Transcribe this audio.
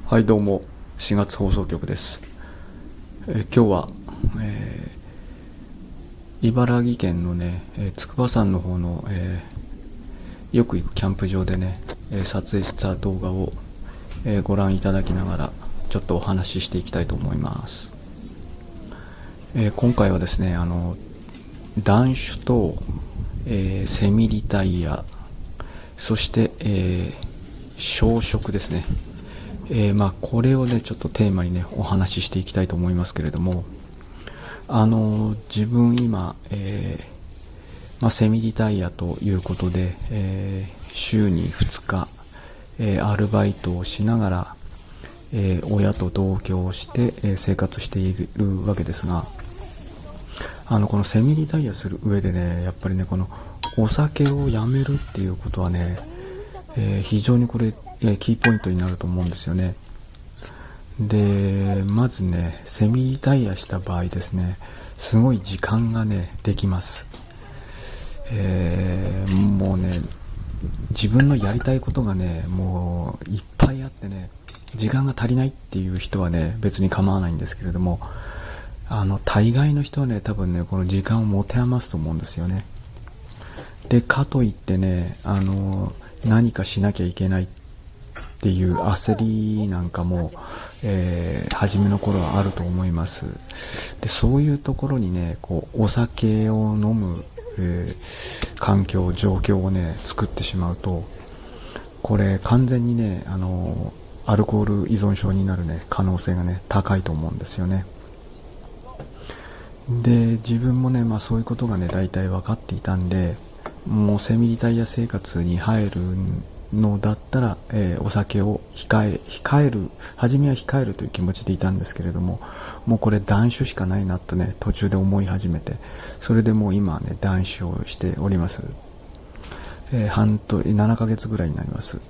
はい、どうも4月放送局です。今日は、茨城県のね、筑波山の方の、よく行くキャンプ場でね、撮影した動画を、ご覧いただきながらちょっとお話ししていきたいと思います。今回はですね、断酒と、セミリタイヤ、そして、小食ですね。これをねちょっとテーマにねお話ししていきたいと思いますけれども、自分今、セミリタイヤということで、週に2日、アルバイトをしながら、親と同居をして、生活しているわけですが、このセミリタイヤする上でね、やっぱりねこのお酒をやめるっていうことはね、非常にこれキーポイントになると思うんですよね。で、まずね、セミリタイヤした場合ですね、すごい時間がね、できます。もうね、自分のやりたいことがね、もういっぱいあってね、時間が足りないっていう人はね、別に構わないんですけれども、大概の人はね、多分ね、この時間を持て余すと思うんですよね。で、かといってね、何かしなきゃいけないっていう焦りなんかも、初めの頃はあると思います。で、そういうところにね、こうお酒を飲む、環境状況をね作ってしまうと、これ完全にねアルコール依存症になるね可能性がね高いと思うんですよね。で、自分もね、そういうことがね大体分かっていたんで、もうセミリタイヤ生活に入るのだったら、お酒を控える、初めは控えるという気持ちでいたんですけれども、もうこれ断酒しかないなとね途中で思い始めて、それでもう今はね断酒をしております。7ヶ月ぐらいになります。